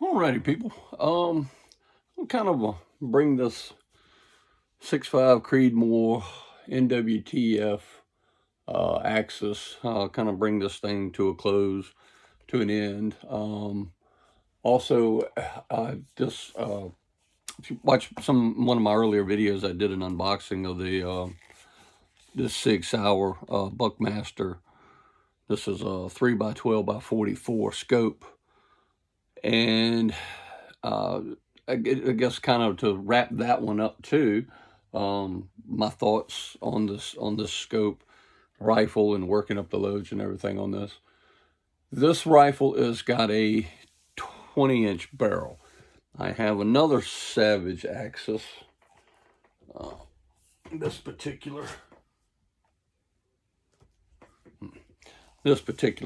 Alrighty, people. I'll kind of bring this 6.5 Creedmoor NWTF axis. Kind of bring this thing to a close, to an end. Also, just if you watch one of my earlier videos, I did an unboxing of the this 6-hour Buckmaster. This is a 3x12x44 scope, and I guess kind of to wrap that one up too, my thoughts on this scope rifle and working up the loads and everything on this. This rifle has got a 20-inch barrel. I have another Savage Axis. This particular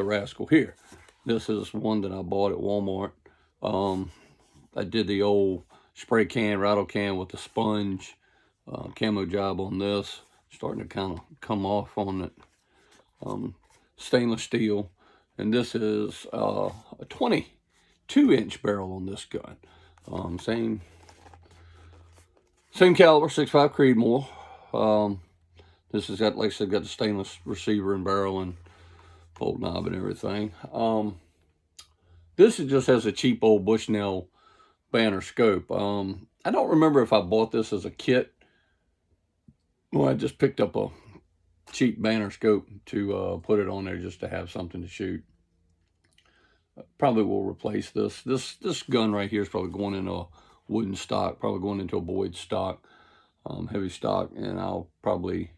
rascal here. This is one that I bought at Walmart. I did the old spray can, rattle can with the sponge camo job on this. Starting to kind of come off on it. Stainless steel. And this is a 22-inch barrel on this gun. Same caliber, 6.5 Creedmoor. This has got, like I said, got the stainless receiver and barrel and bolt knob and everything. This just has a cheap old Bushnell banner scope. I don't remember if I bought this as a kit. Well, I just picked up a cheap banner scope to put it on there just to have something to shoot. Probably will replace this. This gun right here is probably going into a wooden stock, probably going into a Boyd stock, heavy stock, and I'll probably,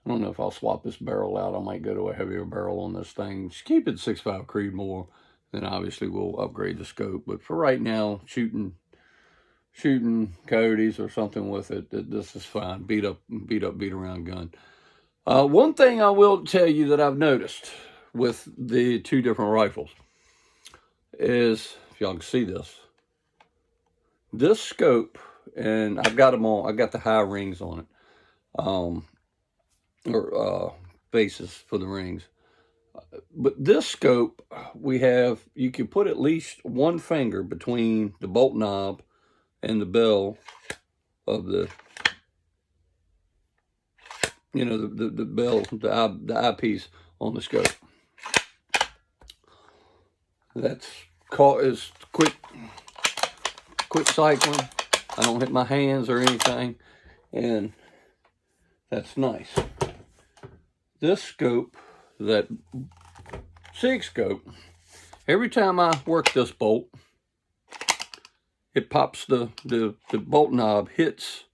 I don't know if I'll swap this barrel out. I might go to a heavier barrel on this thing. Just keep it 6.5 Creedmoor, then obviously we'll upgrade the scope. But for right now, shooting coyotes or something with it, this is fine. Beat around gun. One thing I will tell you that I've noticed with the two different rifles is, if y'all can see this scope, and I've got them on, I've got the high rings on it, or bases for the rings. But this scope, you can put at least one finger between the bolt knob and the bell of the, the bell, the eyepiece on the scope. That's is quick cycling. I don't hit my hands or anything, and that's nice. This scope, that SIG scope, every time I work this bolt, it pops the bolt knob, hits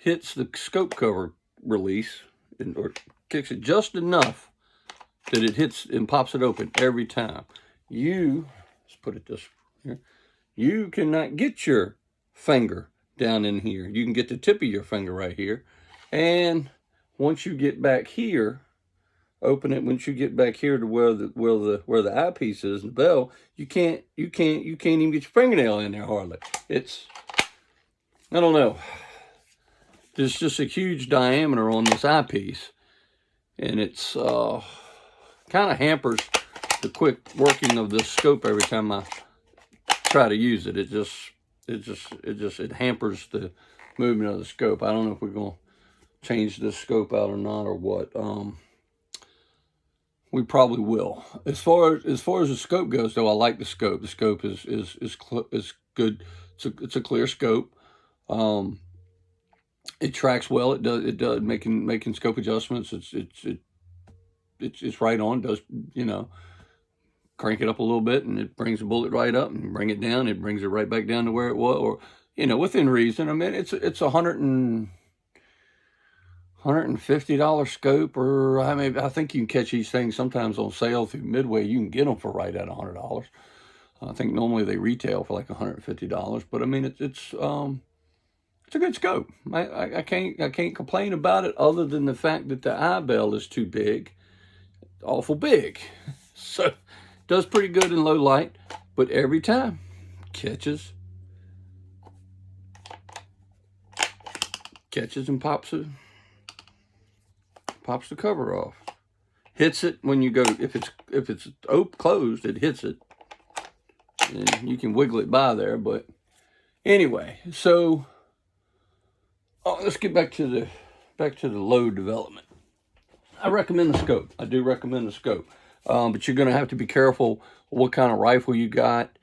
the scope cover release, or kicks it just enough that it hits and pops it open every time. Let's put it this here, you cannot get your finger down in here. You can get the tip of your finger right here, and once you get back here, open it. Once you get back here to where the eyepiece is and the bell, you can't even get your fingernail in there hardly. I don't know. There's just a huge diameter on this eyepiece, and it's kind of hampers the quick working of this scope every time I try to use it. It hampers the movement of the scope. I don't know if we're gonna change this scope out or not, or what. We probably will. As far as the scope goes, though, I like the scope. The scope is good. It's a clear scope. It tracks well. It does making scope adjustments. It's right on. Does, crank it up a little bit and it brings the bullet right up, and bring it down, it brings it right back down to where it was, or within reason. I mean, it's $150 scope, or I think you can catch these things sometimes on sale through Midway. You can get them for right at $100. I think normally they retail for like $150, but I mean it's a good scope. I can't complain about it, other than the fact that the eye bell is too big, awful big. So does pretty good in low light, but every time catches and pops the cover off. Hits it when you go, if it's closed, it hits it. and you can wiggle it by there. But anyway, so let's get back to the load development. I recommend the scope. I do recommend the scope, but you're going to have to be careful what kind of rifle you got.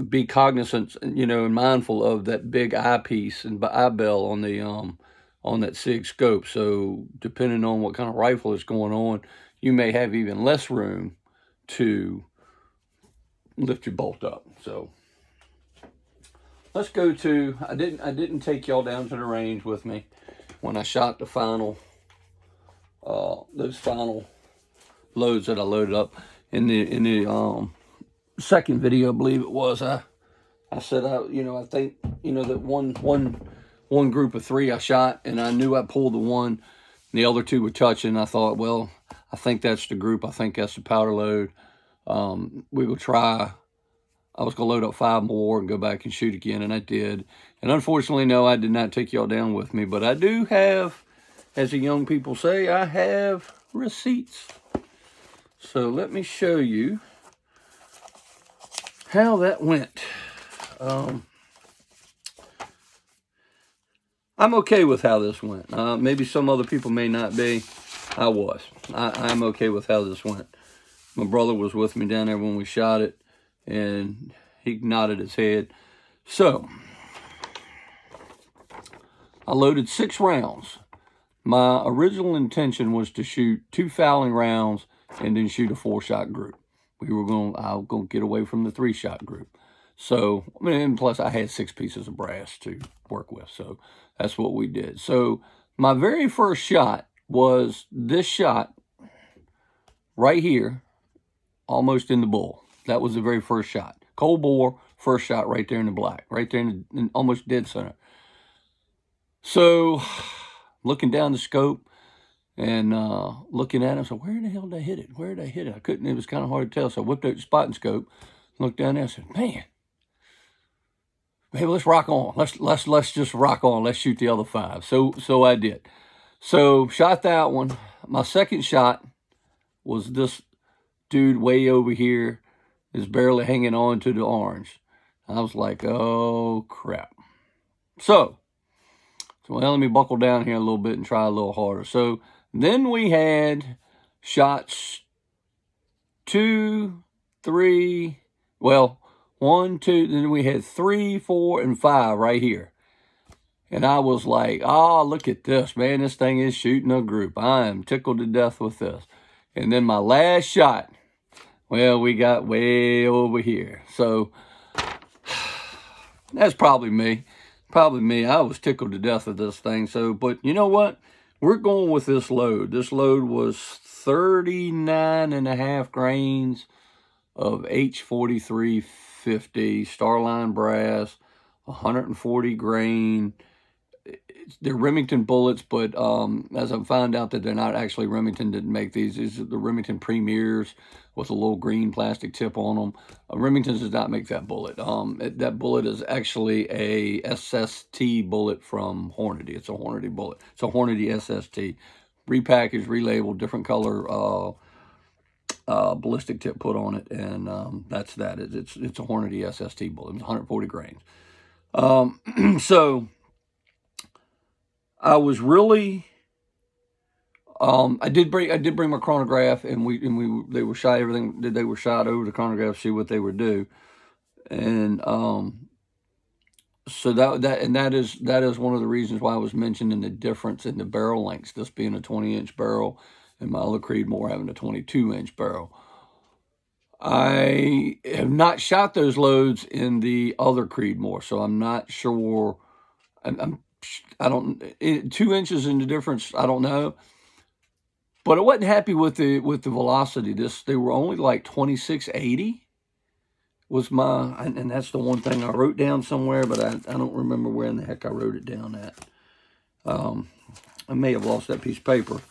Be cognizant, and mindful of that big eyepiece and eye bell on the on that SIG scope. So depending on what kind of rifle is going on, you may have even less room to lift your bolt up. So let's go to. I didn't take y'all down to the range with me when I shot the final. Those final loads that I loaded up in the second video, I believe it was. I said I think that one group of 3 I shot, and I knew I pulled the one, and the other 2 were touching. I thought, well, I think that's the group. I think that's the powder load. We will try. I was gonna load up 5 more and go back and shoot again, and I did. And unfortunately, no, I did not take y'all down with me, but I do have, as the young people say, I have receipts. So let me show you how that went. I'm okay with how this went. Maybe some other people may not be. I was. I'm okay with how this went. My brother was with me down there when we shot it, and he nodded his head. So I loaded 6 rounds. My original intention was to shoot 2 fouling rounds and then shoot a 4-shot group. I was going to get away from the 3-shot group. So, and plus I had 6 pieces of brass to work with. So that's what we did. So my very first shot was this shot right here, almost in the bull. That was the very first shot. Cold bore, first shot right there in the black, right there in almost dead center. So looking down the scope and looking at it, I said, where the hell did I hit it? Where did I hit it? I couldn't, it was kind of hard to tell. So I whipped out the spotting scope, looked down there, I said, man, let's rock on. Let's just rock on. Let's shoot the other 5. So I did. So shot that one. My second shot was this dude way over here is barely hanging on to the orange. I was like, oh crap. So well, let me buckle down here a little bit and try a little harder. So then we had shots 2, 3, well, 1, 2, then we had 3, 4, and 5 right here. And I was like, oh, look at this, man. This thing is shooting a group. I am tickled to death with this. And then my last shot, well, we got way over here. So that's probably me. Probably me. I was tickled to death with this thing. So, but you know what? We're going with this load. This load was 39.5 grains of H4350 Starline brass, 140 grain. They're Remington bullets, but as I found out that they're not actually, Remington didn't make these. These are the Remington Premiers with a little green plastic tip on them. Remington does not make that bullet. That bullet is actually a SST bullet from Hornady. It's a Hornady bullet. It's a Hornady SST. Repackaged, relabeled, different color ballistic tip put on it, and that's that. It's a Hornady SST bullet. It's 140 grains. So I was really, I did bring my chronograph, and they were shot over the chronograph to see what they would do, and so that is one of the reasons why I was mentioning the difference in the barrel lengths. This being a 20-inch barrel, and my other Creedmoor having a 22-inch barrel. I have not shot those loads in the other Creedmoor, so I'm not sure. I don't, 2 inches in the difference, I don't know. But I wasn't happy with the velocity. They were only like 2680 was my, and that's the one thing I wrote down somewhere, but I don't remember where in the heck I wrote it down at. I may have lost that piece of paper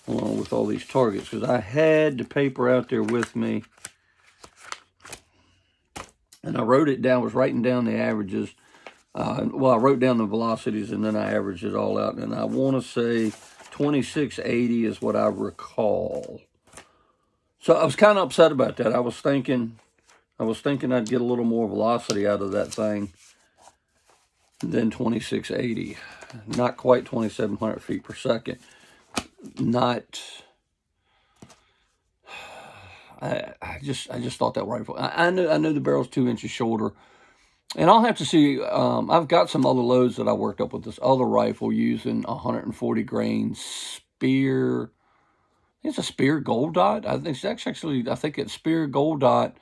along with all these targets, because I had the paper out there with me. And I wrote it down, was writing down the averages. Well, I wrote down the velocities, and then I averaged it all out. And I want to say 2680 is what I recall. So I was kind of upset about that. I was thinking I was thinking I'd get a little more velocity out of that thing than 2680. Not quite 2,700 feet per second. Not. I just thought that rifle. I know the barrel's 2 inches shorter, and I'll have to see. I've got some other loads that I worked up with this other rifle using 140 grain Spear. It's a Spear Gold Dot. I think it's Spear Gold Dot.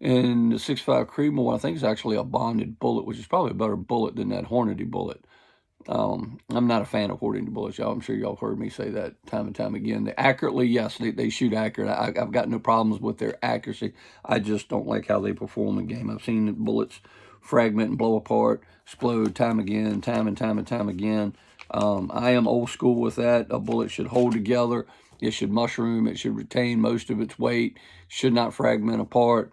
And the 6.5 Creedmoor, I think, is actually a bonded bullet, which is probably a better bullet than that Hornady bullet. I'm not a fan of Hornady bullets, y'all. I'm sure y'all heard me say that time and time again. Yes, they shoot accurate. I've got no problems with their accuracy. I just don't like how they perform in game. I've seen the bullets fragment and blow apart, explode time and time again. I am old school with that. A bullet should hold together. It should mushroom. It should retain most of its weight. Should not fragment apart.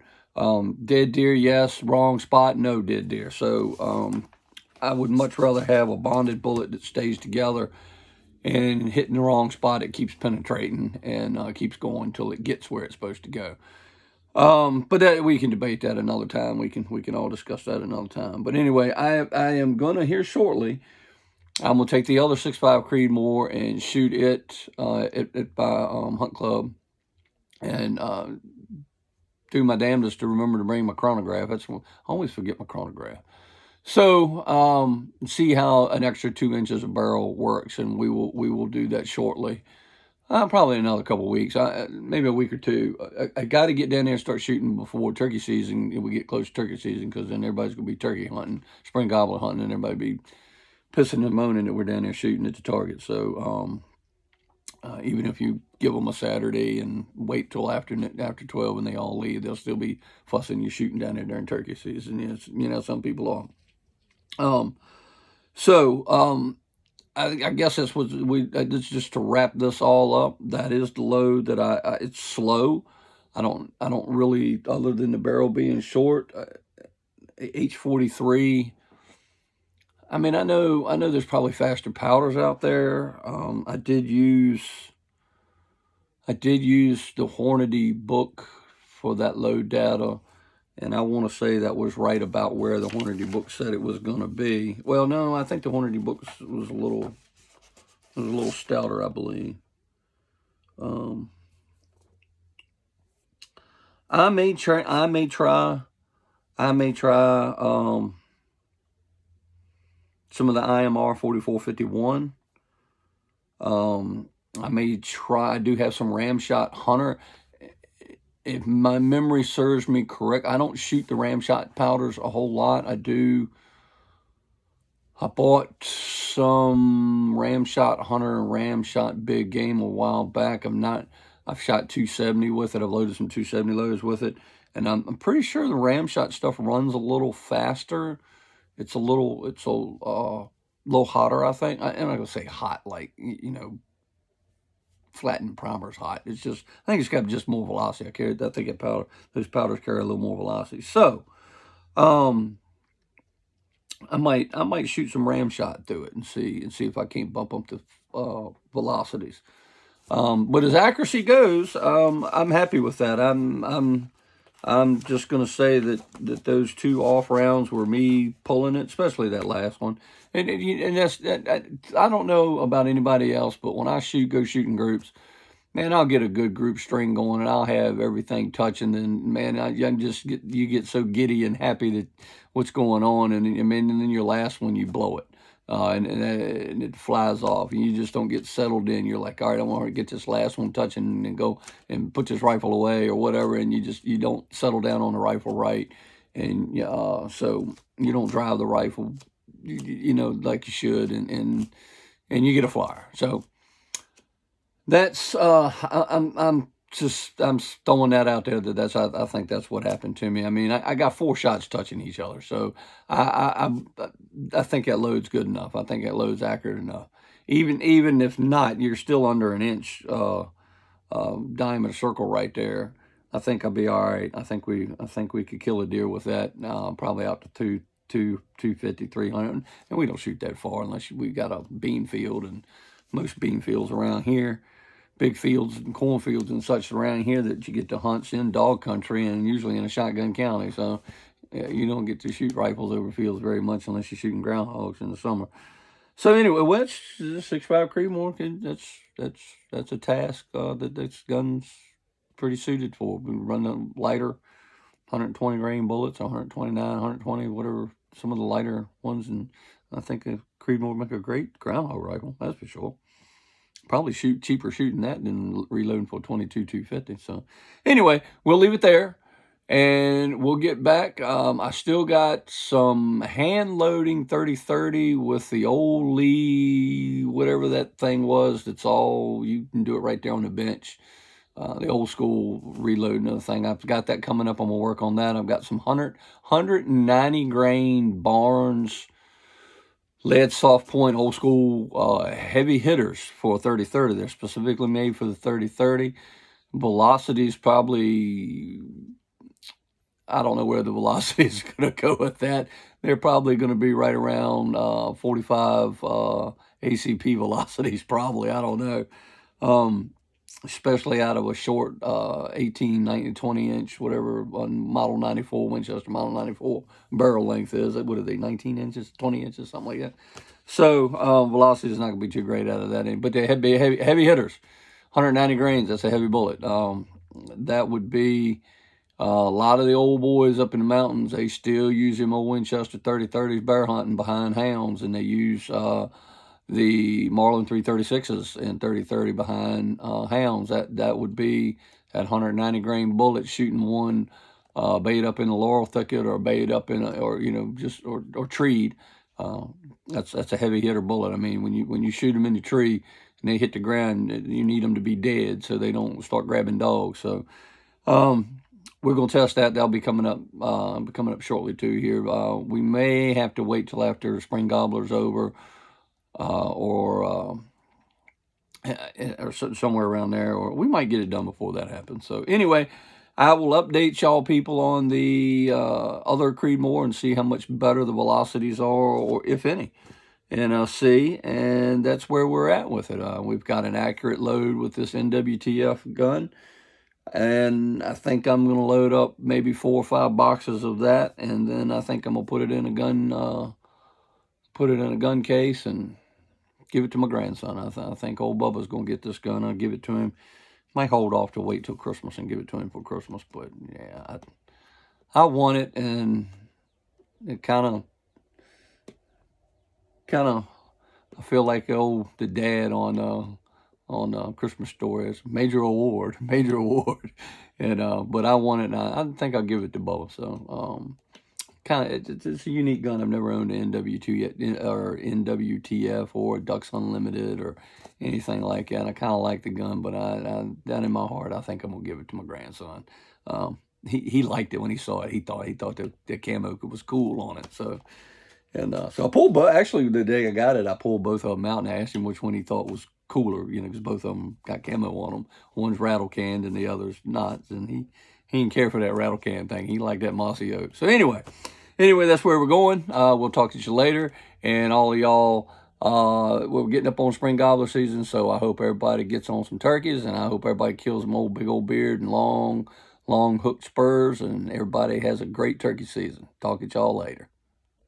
Dead deer, yes. Wrong spot, no dead deer. So I would much rather have a bonded bullet that stays together, and hitting the wrong spot, it keeps penetrating and keeps going until it gets where it's supposed to go. But we can debate that another time. We can all discuss that another time. But anyway, I am gonna here shortly. I'm gonna take the other 6.5 Creedmoor and shoot it at my hunt club, and do my damnedest to remember to bring my chronograph. I always forget my chronograph. So see how an extra 2 inches of barrel works, and we will do that shortly. Probably another couple of weeks, maybe a week or two. I got to get down there and start shooting before turkey season. If we get close to turkey season, because then everybody's gonna be turkey hunting, spring gobbler hunting, and everybody be pissing and moaning that we're down there shooting at the target. So even if you give them a Saturday and wait till after 12 and they all leave, they'll still be fussing you shooting down there during turkey season. Yes, some people are. I guess that's what it's just to wrap this all up. That is the load that it's slow. I don't really, other than the barrel being short, H43. I mean, I know there's probably faster powders out there. I did use the Hornady book for that load data. And I want to say that was right about where the Hornady book said it was going to be. Well, no, I think the Hornady book was a little stouter, I believe. I may try some of the IMR 4451. I may try. I do have some Ramshot Hunter. If my memory serves me correct, I don't shoot the Ramshot powders a whole lot. I bought some Ramshot Hunter and Ramshot Big Game a while back. I've shot 270 with it. I've loaded some 270 loads with it. And I'm pretty sure the Ramshot stuff runs a little faster. It's a little hotter, I think. I'm not going to say hot, like, flattened primer's hot. It's just, I think it's got just more velocity. I think those powders carry a little more velocity. So, I might shoot some Ramshot through it and see if I can't bump up the velocities. But as accuracy goes, I'm happy with that. I'm just going to say that those 2 off rounds were me pulling it, especially that last one. And I don't know about anybody else, but when I go shoot in groups, man, I'll get a good group string going, and I'll have everything touching. And man, you get so giddy and happy that what's going on, and then your last one you blow it. And it flies off, and you just don't get settled in. You're like, all right, I want to get this last one touching and go and put this rifle away or whatever, and you don't settle down on the rifle right, and so you don't drive the rifle, like you should, and you get a flyer. So that's I'm throwing that out there. I think that's what happened to me. I mean, I got 4 shots touching each other, so I think that load's good enough. I think that load's accurate enough. Even if not, you're still under an inch diameter circle right there. I think I'll be all right. I think we could kill a deer with that. Probably out to 250, 300, and we don't shoot that far unless we got a bean field, and most bean fields around here, big fields and cornfields and such around here that you get to hunts in dog country and usually in a shotgun county. So yeah, you don't get to shoot rifles over fields very much unless you're shooting groundhogs in the summer. So anyway, which 6.5 Creedmoor, that's a task that this gun's pretty suited for. We run the lighter 120 grain bullets, 129, 120, whatever, some of the lighter ones, and I think a Creedmoor would make a great groundhog rifle, that's for sure. Probably cheaper shooting that than reloading for 22 250. So anyway, we'll leave it there. And we'll get back. I still got some hand loading 30-30 with the old Lee, whatever that thing was. That's all, you can do it right there on the bench. The old school reload, another thing. I've got that coming up. I'm going to work on that. I've got some 190 grain Barnes lead soft point old school heavy hitters for 30-30. They're specifically made for the 30-30. Velocity's probably, I don't know where the velocity is going to go with that. They're probably going to be right around 45 ACP velocities, probably. I don't know. Especially out of a short 18, 19, 20 inch, whatever, Model 94, Winchester Model 94 barrel length is. What are they, 19 inches, 20 inches, something like that. So velocity is not going to be too great out of that. But they be heavy hitters. 190 grains, that's a heavy bullet. That would be a lot of the old boys up in the mountains. They still use them old Winchester 30-30s bear hunting behind hounds, and they use the Marlin 336s and 30-30 behind hounds. That would be that 190 grain bullet shooting one bayed up in a laurel thicket or bayed up in or treed. That's a heavy hitter bullet. I mean, when you shoot them in the tree and they hit the ground, you need them to be dead so they don't start grabbing dogs. So we're going to test that. That'll be coming up shortly too here. We may have to wait till after spring gobbler's over or somewhere around there, or we might get it done before that happens. So anyway, I will update y'all people on the other Creedmoor and see how much better the velocities are, or if any, and see. And that's where we're at with it. We've got an accurate load with this NWTF gun, and I think I'm going to load up maybe 4 or 5 boxes of that, and then I think I'm going to put it in a gun case and give it to my grandson. I think old Bubba's going to get this gun. I'll give it to him. Might hold off to wait till Christmas and give it to him for Christmas. But yeah, I want it, and it kind of I feel like the dad on Christmas Story. It's major award, and but I want it, and I think I'll give it to Bubba. So it's a unique gun. I've never owned an NW2 yet, or NWTF or Ducks Unlimited or anything like that. I kind of like the gun, but I down in my heart, I think I'm gonna give it to my grandson. He liked it when he saw it. He thought the camo was cool on it. So I pulled actually the day I got it, I pulled both of them out and I asked him which one he thought was cooler. Because both of them got camo on them. One's rattle canned and the other's not, and he didn't care for that rattle can thing. He liked that mossy oak. So anyway, that's where we're going. We'll talk to you later. And all of y'all, we're getting up on spring gobbler season, so I hope everybody gets on some turkeys, and I hope everybody kills them big old beard and long hooked spurs, and everybody has a great turkey season. Talk to y'all later.